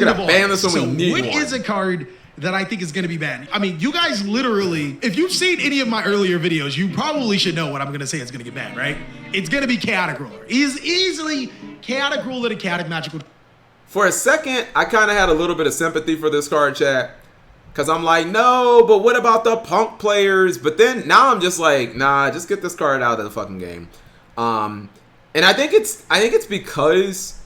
Gonna ban this when we need what one. is a card that I think is going to be banned? I mean, you guys literally, if you've seen any of my earlier videos, you probably should know what I'm going to say is going to get banned, right? It's going to be Chaotic Ruler. Easily Chaotic Ruler to Chaotic Magical. For a second, I kind of had a little bit of sympathy for this card, chat. Because I'm like, no, but what about the Punk players? But then, now I'm just like, nah, just get this card out of the fucking game. And I think it's because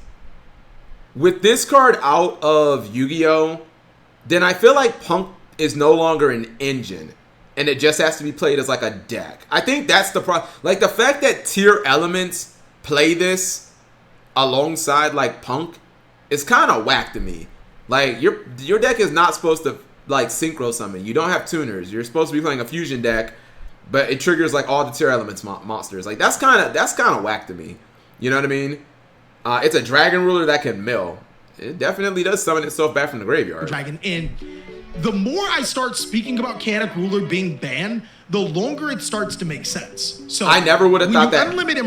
with this card out of Yu-Gi-Oh!, then I feel like Punk is no longer an engine. And it just has to be played as like a deck. I think that's the problem. Like the fact that tier elements play this alongside like Punk is kind of whack to me. Like your deck is not supposed to like synchro summon. You don't have tuners. You're supposed to be playing a fusion deck, but it triggers like all the tier elements monsters. Like that's kind of whack to me. You know what I mean? It's a dragon ruler that can mill. It definitely does summon itself back from the graveyard. Dragon. And the more I start speaking about Chaotic Ruler being banned, the longer it starts to make sense. So I never would have thought that unlimited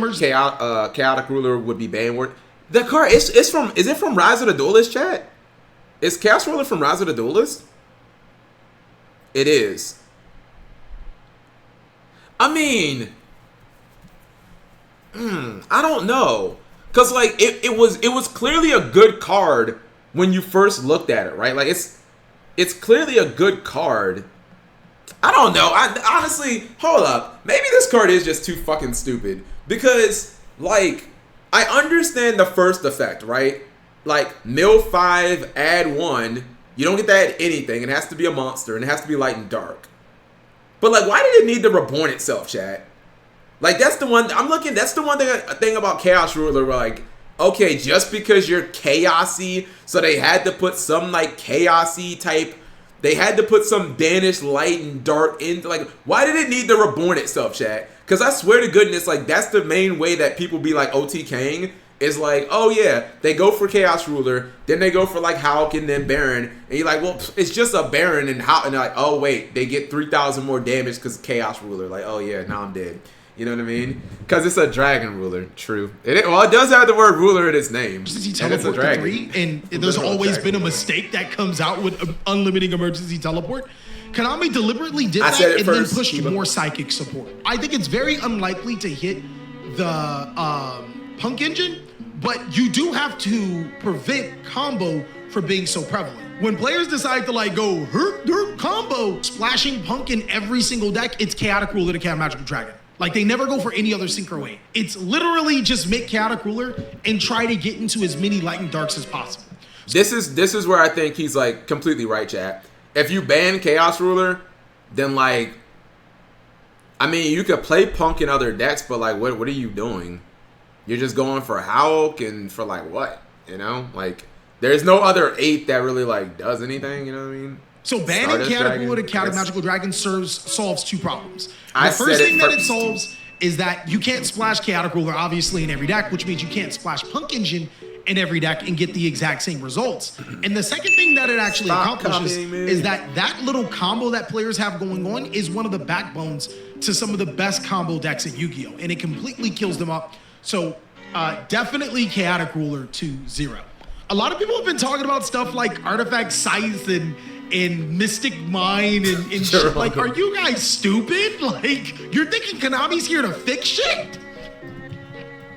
Chaotic Ruler would be banned. The card is it from Rise of the Duelist, chat? Is Chaos Ruler from Rise of the Duelist? It is. I mean, I don't know. Cause like it was clearly a good card when you first looked at it, right? Like it's clearly a good card. I don't know. I honestly, hold up. Maybe this card is just too fucking stupid. Because like I understand the first effect, right? Like mill 5, add 1. You don't get to add anything. It has to be a monster and it has to be light and dark. But like, why did it need to reborn itself, chat? Like, that's the one, that's the one thing about Chaos Ruler, where like, okay, just because you're chaosy, so they had to put some, like, chaosy type, they had to put some banished light and dark into, like, why did it need to reborn itself, chat? Because I swear to goodness, like, that's the main way that people be, like, OTKing, is like, oh yeah, they go for Chaos Ruler, then they go for, like, Hulk and then Baron, and you're like, well, it's just a Baron and Hulk, and they're like, oh wait, they get 3,000 more damage because Chaos Ruler, like, oh yeah, now I'm dead. You know what I mean? Because it's a dragon ruler. True. It does have the word ruler in its name. Emergency teleport to 3, and there's always been a mistake that comes out with unlimiting emergency teleport. Konami deliberately did that and then pushed more psychic support. I think it's very unlikely to hit the Punk engine, but you do have to prevent combo from being so prevalent. When players decide to like go herp derp combo, splashing Punk in every single deck, it's Chaotic Ruler to Chaotic Magical Dragon. Like, they never go for any other Synchro 8. It's literally just make Chaotic Ruler and try to get into as many Light and Darks as possible. This is where I think he's, like, completely right, chat. If you ban Chaos Ruler, then, like, I mean, you could play Punk in other decks, but, like, what are you doing? You're just going for Hulk and for, like, what? You know? Like, there's no other 8 that really, like, does anything, you know what I mean? So banning Chaotic Ruler to Chaotic Magical Dragon solves 2 problems. The first thing that it solves is that you can't splash Chaotic Ruler obviously in every deck, which means you can't splash Punk Engine in every deck and get the exact same results. And the second thing that it actually accomplishes is that little combo that players have going on is one of the backbones to some of the best combo decks in Yu-Gi-Oh! And it completely kills them up. So definitely Chaotic Ruler to 0. A lot of people have been talking about stuff like Artifact Scythe and Mystic Mine and shit. Like, are you guys stupid? Like, you're thinking Konami's here to fix shit?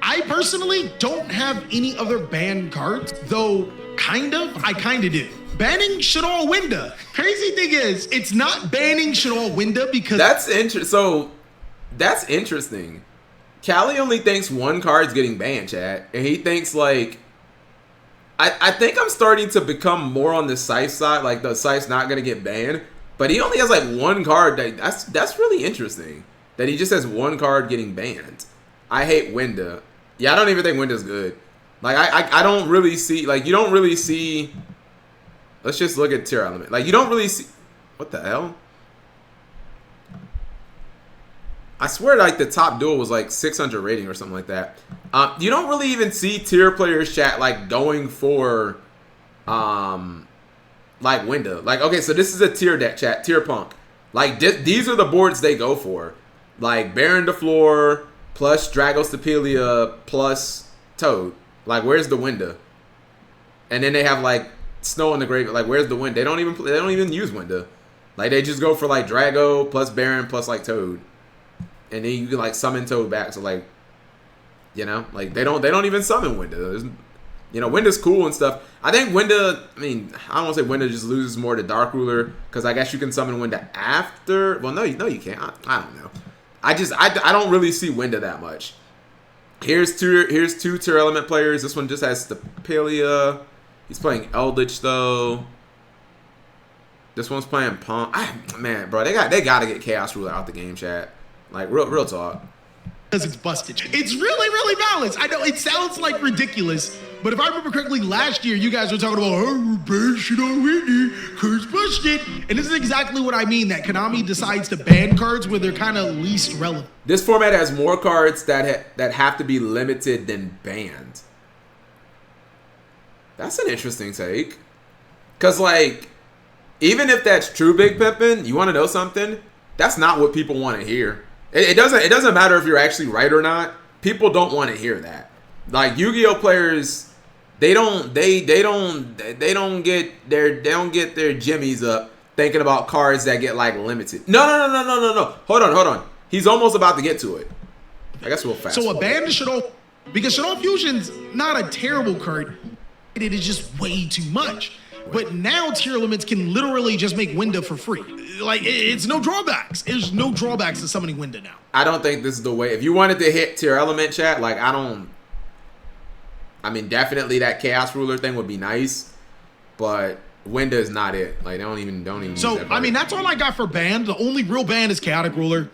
I personally don't have any other banned cards, though I kind of do. Banning Shaddoll Winda. Crazy thing is, it's not banning Shaddoll Winda because... That's interesting. Callie only thinks one card's getting banned, chat. And he thinks, like... I think I'm starting to become more on the Scythe side, like the Scythe's not gonna get banned, but he only has like one card. That's really interesting that he just has one card getting banned. I hate Winda. Yeah, I don't even think Winda's good. Like I don't really see, like, you don't really see. Let's just look at tier element. Like, you don't really see. What the hell? I swear, like, the top duel was like 600 rating or something like that. You don't really even see tier players, chat, like, going for, like, Winda. Like, okay, so this is a tier deck, chat, tier Punk. Like, these are the boards they go for. Like, Baron DeFleur plus Dragostapelia plus Toad. Like, where's the Winda? And then they have, like, Snow in the grave. Like, where's the wind? They don't even use Winda. Like, they just go for like Drago plus Baron plus like Toad, and then you can like summon Toad back. So like, you know, like they don't even summon Winda. You know, Winda's cool and stuff. I think Winda. I mean, I don't want to say Winda just loses more to Dark Ruler because I guess you can summon Winda after. Well, no, you can't. I don't know. I don't really see Winda that much. Here's two Tier Element players. This one just has Stapelia. He's playing Eldritch though. This one's playing Pump. Man, bro, they gotta get Chaos Ruler out the game, chat. Like real talk. Because it's busted. It's really balanced. I know it sounds like ridiculous, but if I remember correctly, last year you guys were talking about, oh, ban shit on Windy, cards busted. And this is exactly what I mean, that Konami decides to ban cards where they're kind of least relevant. This format has more cards that have to be limited than banned. That's an interesting take. Because, like, even if that's true, Big Pippin, you want to know something? That's not what people want to hear. It doesn't matter if you're actually right or not. People don't want to hear that. Like, Yu-Gi-Oh players, they don't get their jimmies up thinking about cards that get like limited. No. Hold on. He's almost about to get to it. I guess we'll fast. So a ban to Shadow, because Shadow Fusion's not a terrible card. It is just way too much. But now tier limits can literally just make Winda for free. Like, it's no drawbacks. There's no drawbacks to summoning Winda now. I don't think this is the way. If you wanted to hit tier element, chat, like, definitely that Chaos Ruler thing would be nice, but Winda is not it. Like, don't even. So, that's all I got for ban. The only real ban is Chaotic Ruler.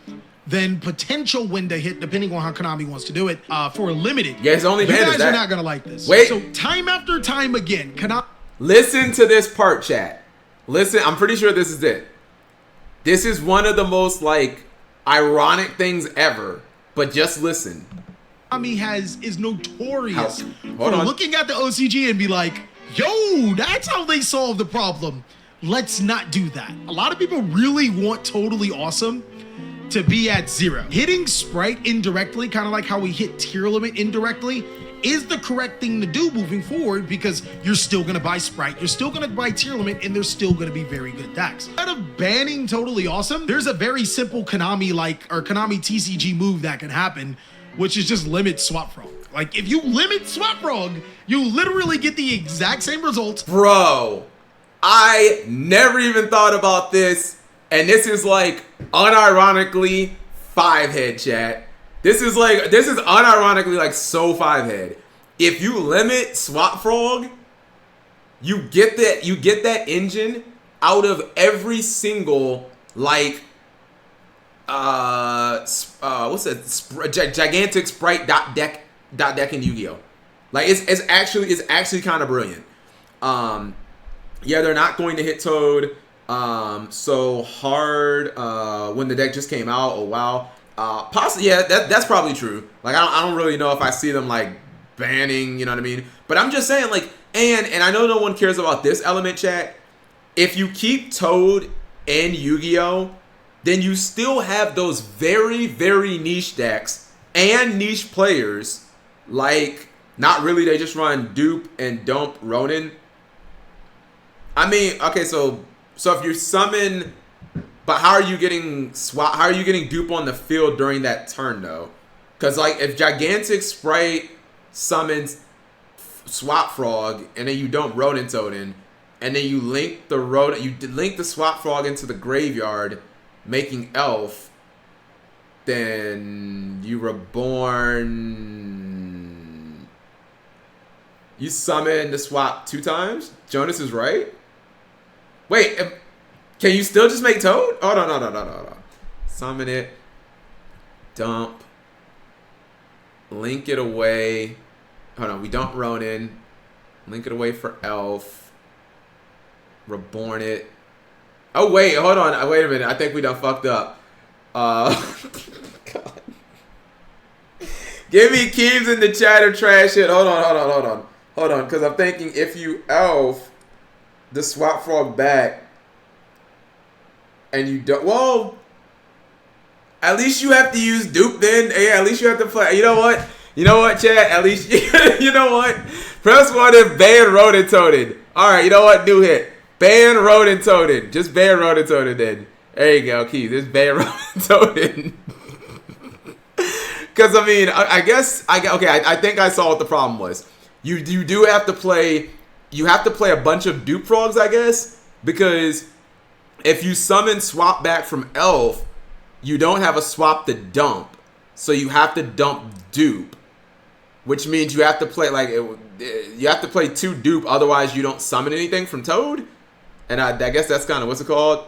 Then potential Winda hit, depending on how Konami wants to do it, for a limited. Yeah, his only ban is that. You guys are not going to like this. Wait. So, time after time again, Konami. Listen to this part, chat. Listen, I'm pretty sure this is it. This is one of the most, like, ironic things ever. But just listen. Konami is notorious for looking at the OCG and be like, yo, that's how they solve the problem. Let's not do that. A lot of people really want Totally Awesome to be at 0. Hitting Sprite indirectly, kind of like how we hit tier limit indirectly, is the correct thing to do moving forward, because you're still going to buy Sprite, you're still going to buy tier limit, and there's still going to be very good decks. Instead of banning Totally Awesome, there's a very simple Konami TCG move that can happen, which is just limit Swap Frog. Like, if you limit Swap Frog, you literally get the exact same results. Bro, I never even thought about this, and this is like unironically 5-head, chat. This is unironically like so 5-head. If you limit Swap Frog, you get that engine out of every single like what's that gigantic Sprite deck in Yu-Gi-Oh. Like it's actually kind of brilliant. Yeah, they're not going to hit Toad so hard when the deck just came out. Oh wow. Possibly, yeah, that's probably true. Like, I don't really know if I see them like banning, you know what I mean? But I'm just saying, like, and I know no one cares about this element, chat. If you keep Toad and Yu-Gi-Oh, then you still have those very, very niche decks and niche players. Like, not really, they just run dupe and dump Ronin. I mean, okay, so if you summon. But how are you getting dupe on the field during that turn though? Because like if Gigantic Sprite summons Swap Frog and then you dump Rodent Totem and then you link the Swap Frog into the graveyard, making Elf, then you reborn. You summon the swap 2 times. Jonas is right. Wait. Can you still just make Toad? Oh, no. Summon it. Dump. Link it away. Hold on, we dump Ronin. Link it away for Elf. Reborn it. Oh, wait, hold on. Wait a minute. I think we done fucked up. God. Give me Keeves in the chat or trash it. Hold on. Because I'm thinking if you Elf the Swap Frog back, and you don't, well, at least you have to use dupe then. Hey, at least you have to play. You know what, chat? At least, you know what? Press 1 if ban Rodent Toted. All right, you know what? New hit. Ban Rodent Totem. Just ban Rodent Totem then. There you go, Keith. Just ban Rodent Totem. Because, I mean, I think I saw what the problem was. You do have to play... You have to play a bunch of dupe frogs, I guess. Because if you summon swap back from Elf, you don't have a swap to dump. So you have to dump dupe. Which means you have to play, like... You have to play 2 dupe, otherwise you don't summon anything from Toad. And I guess that's kind of... What's it called?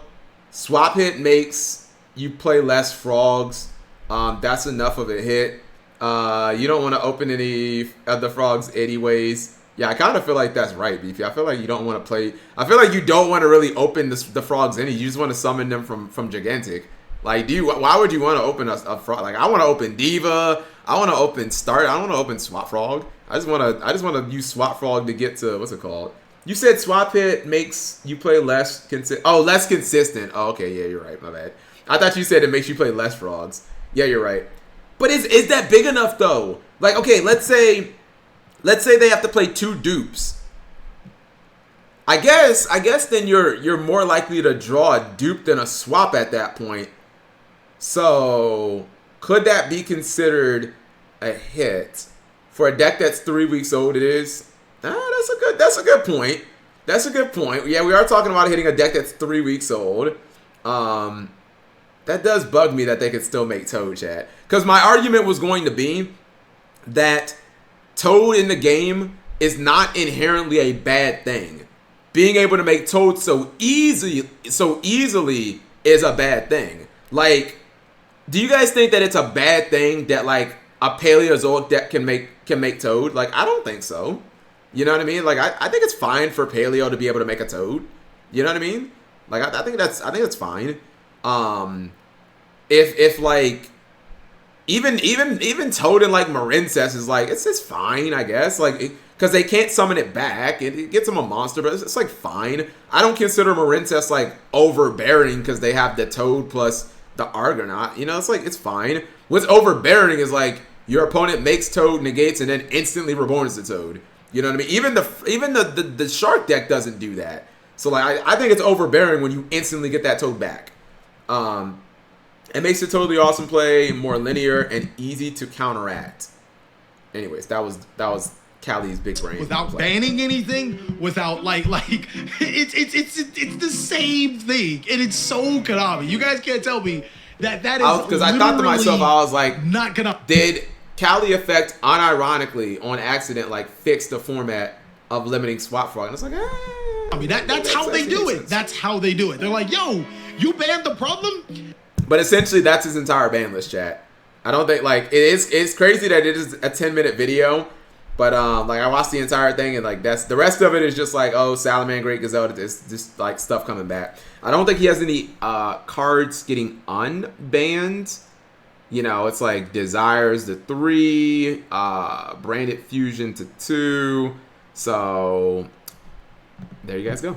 Swap hit makes you play less frogs. That's enough of a hit. You don't want to open any of the frogs anyways. Yeah, I kind of feel like that's right, Beefy. I feel like you don't want to play... I feel like you don't want to really open the frogs any. You just want to summon them from Gigantic. Like, why would you want to open a frog? Like, I want to open Diva. I want to open Start. I don't want to open Swap Frog. I just want to use Swap Frog to get to... What's it called? You said Swap Hit makes you play less consistent. Oh, less consistent. Oh, okay. Yeah, you're right. My bad. I thought you said it makes you play less frogs. Yeah, you're right. But is that big enough, though? Like, okay, let's say they have to play 2 dupes. I guess then you're more likely to draw a dupe than a swap at that point. So could that be considered a hit for a deck that's 3 weeks old? It is. That's a good point. That's a good point. Yeah, we are talking about hitting a deck that's 3 weeks old. That does bug me that they could still make Toad, chat. Because my argument was going to be that Toad in the game is not inherently a bad thing. Being able to make Toad so easily is a bad thing. Like, do you guys think that it's a bad thing that like a Paleozoic deck can make Toad? Like, I don't think so. You know what I mean? Like, I think it's fine for Paleo to be able to make a Toad. You know what I mean? Like, I think that's fine. If like even Toad and like Marincess is like it's fine, I guess. Like, because they can't summon it back. It gets them a monster, but it's like fine. I don't consider Marincess like overbearing because they have the Toad plus the Argonaut. You know, it's like it's fine. What's overbearing is like your opponent makes Toad, negates, and then instantly reborns the Toad. You know what I mean? Even the Shark deck doesn't do that. So like I think it's overbearing when you instantly get that Toad back. It makes it totally awesome play, more linear and easy to counteract. Anyways, that was Callie's big brain. Without banning anything, without like it's the same thing, and it's so Konami. You guys can't tell me that is because I thought to myself, I was like, not gonna. Did Callie effect unironically on accident like fix the format of limiting Swap Frog? And it's like, I mean that's how they do it. That's how they do it. They're like, yo, you banned the problem. But essentially, that's his entire ban list, chat. I don't think like it's crazy that it is a 10-minute video, but like I watched the entire thing and like that's the rest of it is just like, oh, Salaman, Great Gazelle, it's just like stuff coming back. I don't think he has any cards getting unbanned. You know, it's like Desires to 3, Branded Fusion to 2. So there you guys go.